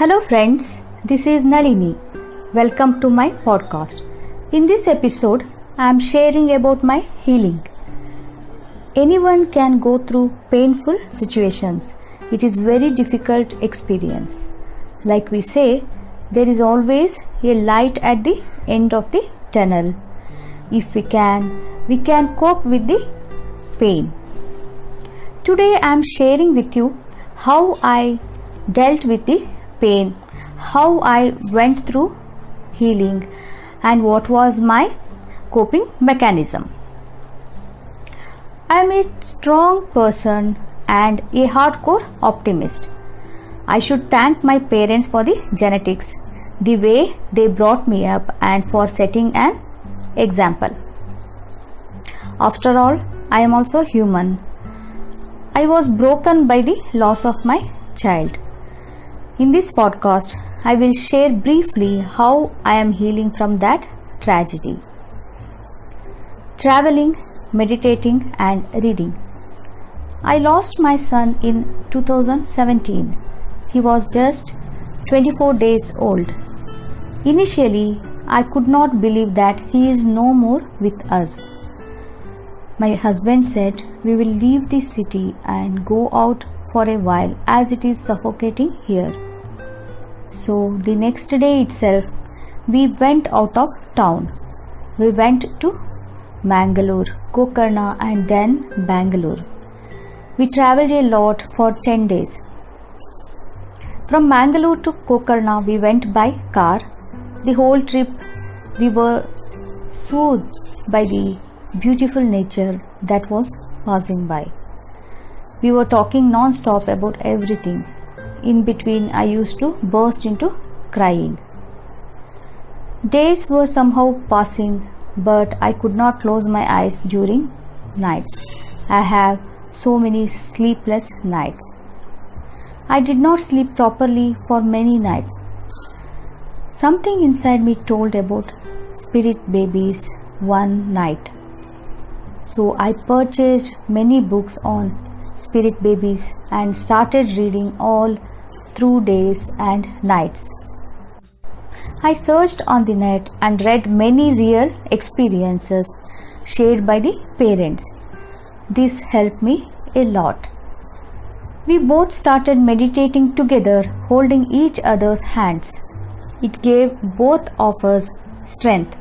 Hello friends, this is Nalini. Welcome to my podcast. In this episode, I am sharing about my healing. Anyone can go through painful situations. It is very difficult experience. Like we say, there is always a light at the end of the tunnel. If we can cope with the pain. Today I am sharing with you how I dealt with the pain, how I went through healing, and what was my coping mechanism. I am a strong person and a hardcore optimist. I should thank my parents for the genetics, the way they brought me up, and for setting an example. After all, I am also human. I was broken by the loss of my child. In this podcast, I will share briefly how I am healing from that tragedy. Traveling, meditating, and reading. I lost my son in 2017. He was just 24 days old. Initially, I could not believe that he is no more with us. My husband said we will leave the city and go out for a while as it is suffocating here. So the next day itself, we went out of town. We went to Mangalore, Gokarna, and then Bangalore. We travelled a lot for 10 days. From Mangalore to Gokarna, we went by car. The whole trip, we were soothed by the beautiful nature that was passing by. We were talking non-stop about everything. In between, I used to burst into crying. Days were somehow passing, but I could not close my eyes during nights. I have so many sleepless nights. I did not sleep properly for many nights. Something inside me told about spirit babies one night. So I purchased many books on spirit babies and started reading all through days and nights. I searched on the net and read many real experiences shared by the parents. This helped me a lot. We both started meditating together, holding each other's hands. It gave both of us strength.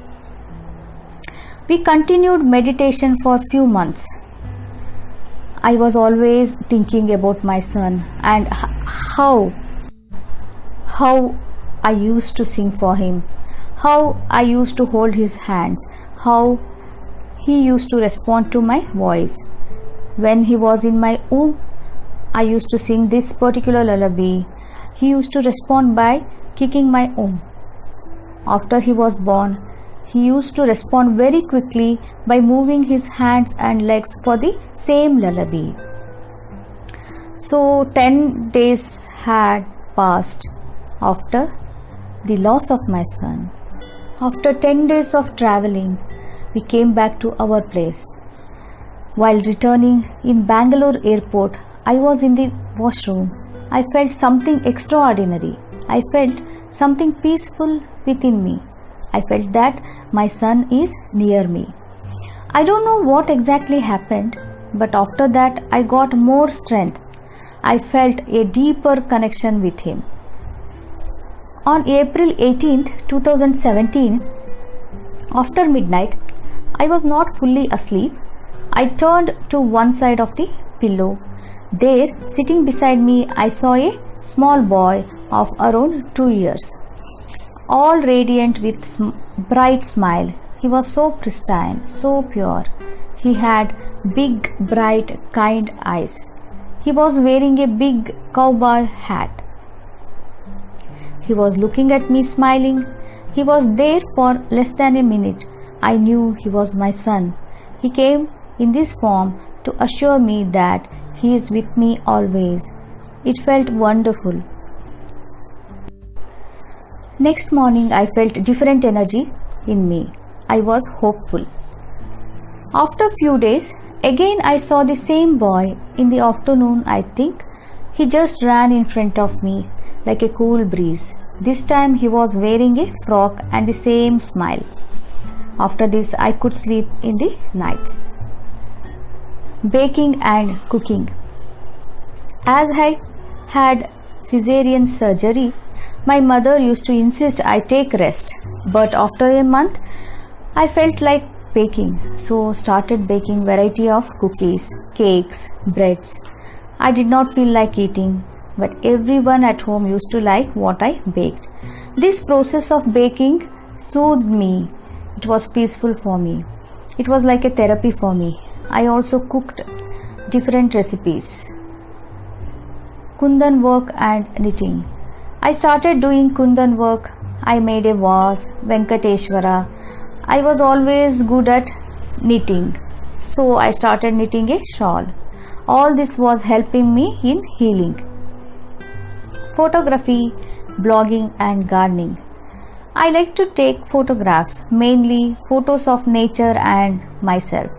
We continued meditation for a few months. I was always thinking about my son and how I used to sing for him, how I used to hold his hands, how he used to respond to my voice. When he was in my womb, I used to sing this particular lullaby. He used to respond by kicking my womb. After he was born, he used to respond very quickly by moving his hands and legs for the same lullaby. So 10 days had passed after the loss of my son. After 10 days of traveling, we came back to our place. While returning in Bangalore airport, I was in the washroom. I felt something extraordinary. I felt something peaceful within me. I felt that my son is near me. I don't know what exactly happened, but after that I got more strength. I felt a deeper connection with him. On April 18th, 2017, after midnight, I was not fully asleep. I turned to one side of the pillow. There, sitting beside me, I saw a small boy of around 2 years. All radiant with bright smile. He was so pristine, so pure. He had big, bright, kind eyes. He was wearing a big cowboy hat. He was looking at me smiling. He was there for less than a minute. I knew he was my son. He came in this form to assure me that he is with me always. It felt wonderful. Next morning, I felt different energy in me. I was hopeful. After a few days, again I saw the same boy in the afternoon, I think. He just ran in front of me like a cool breeze. This time he was wearing a frock and the same smile. After this, I could sleep in the nights. Baking and cooking. As I had cesarean surgery, my mother used to insist I take rest. But after a month, I felt like baking, so started baking variety of cookies, cakes, breads. I did not feel like eating, but everyone at home used to like what I baked. This process of baking soothed me. It was peaceful for me. It was like a therapy for me. I also cooked different recipes. Kundan work and knitting. I started doing kundan work. I made a vase, Venkateshwara. I was always good at knitting, so I started knitting a shawl. All this was helping me in healing. Photography, blogging and gardening. I like to take photographs, mainly photos of nature and myself.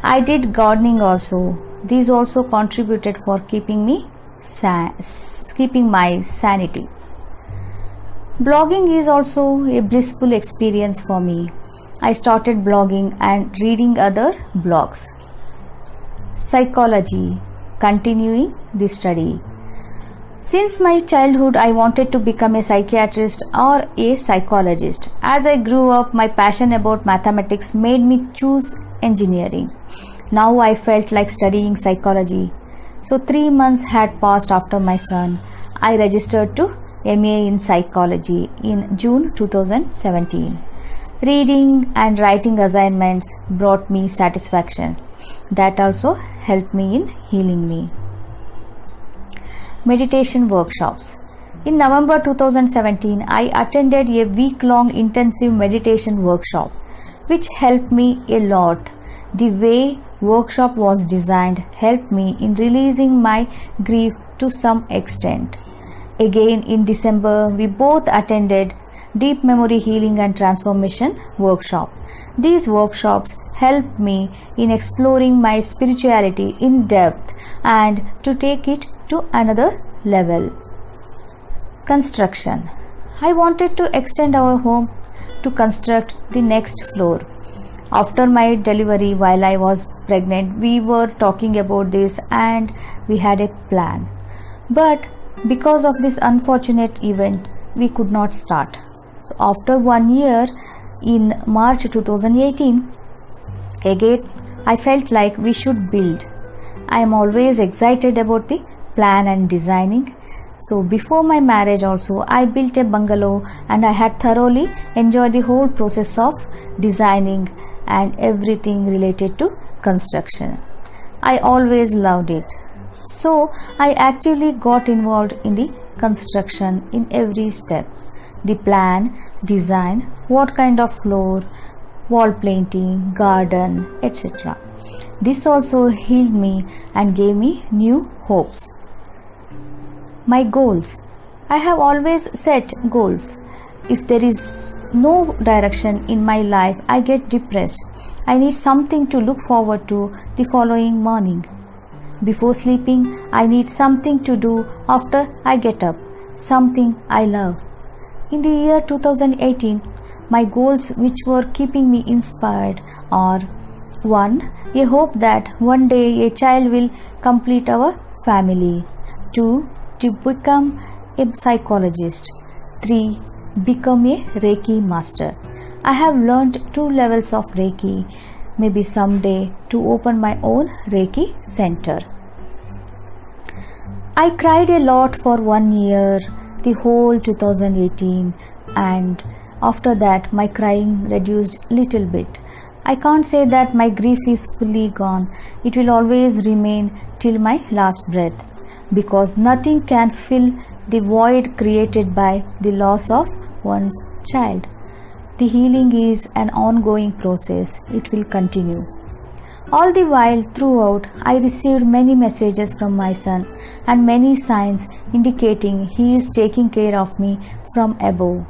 I did gardening also. These also contributed for keeping my sanity. Blogging is also a blissful experience for me. I started blogging and reading other blogs. Psychology, continuing the study. Since my childhood, I wanted to become a psychiatrist or a psychologist. As I grew up, my passion about mathematics made me choose engineering. Now I felt like studying psychology. So 3 months had passed after my son. I registered to MA in psychology in June 2017. Reading and writing assignments brought me satisfaction. That also helped me in healing me. Meditation workshops. In November 2017, I attended a week-long intensive meditation workshop, which helped me a lot. The way workshop was designed helped me in releasing my grief to some extent. Again in December, we both attended Deep Memory Healing and Transformation workshop. These workshops helped me in exploring my spirituality in depth and to take it to another level. Construction. I wanted to extend our home to construct the next floor. After my delivery, while I was pregnant, we were talking about this and we had a plan. But because of this unfortunate event, we could not start. So after 1 year, in March 2018, again I felt like we should build. I am always excited about the plan and designing. So before my marriage also, I built a bungalow and I had thoroughly enjoyed the whole process of designing and everything related to construction. I always loved it. So I actively got involved in the construction in every step. The plan, design, what kind of floor, wall painting, garden, etc. This also healed me and gave me new hopes. My goals. I have always set goals. If there is no direction in my life, I get depressed. I need something to look forward to the following morning. Before sleeping, I need something to do after I get up, something I love. In the year 2018, my goals which were keeping me inspired are 1. A hope that one day a child will complete our family. 2. To become a psychologist. 3. Become a Reiki master. I have learned 2 levels of Reiki, maybe someday to open my own Reiki center. I cried a lot for 1 year, the whole 2018, and after that my crying reduced little bit. I can't say that my grief is fully gone. It will always remain till my last breath, because nothing can fill the void created by the loss of one's child. The healing is an ongoing process. It will continue. All the while throughout, I received many messages from my son and many signs indicating he is taking care of me from above,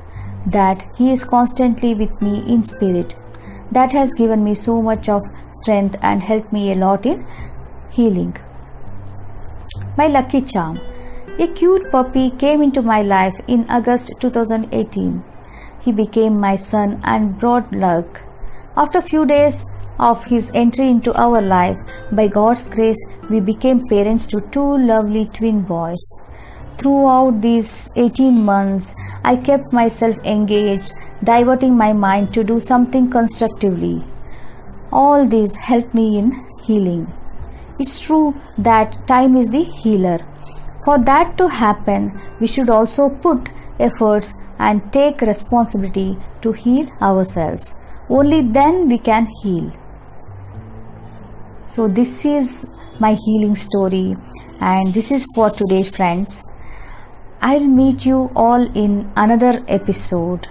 that he is constantly with me in spirit. That has given me so much of strength and helped me a lot in healing. My lucky charm. A cute puppy came into my life in August 2018. He became my son and brought luck. After a few days of his entry into our life, by God's grace, we became parents to two lovely twin boys. Throughout these 18 months, I kept myself engaged, diverting my mind to do something constructively. All this helped me in healing. It's true that time is the healer. For that to happen, we should also put efforts and take responsibility to heal ourselves. Only then we can heal. So this is my healing story, and this is for today, friends. I'll meet you all in another episode.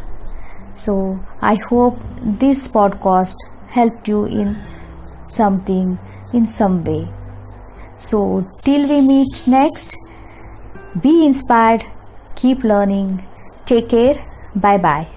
So I hope this podcast helped you in something, in some way. So till we meet next, be inspired, keep learning, take care, bye bye.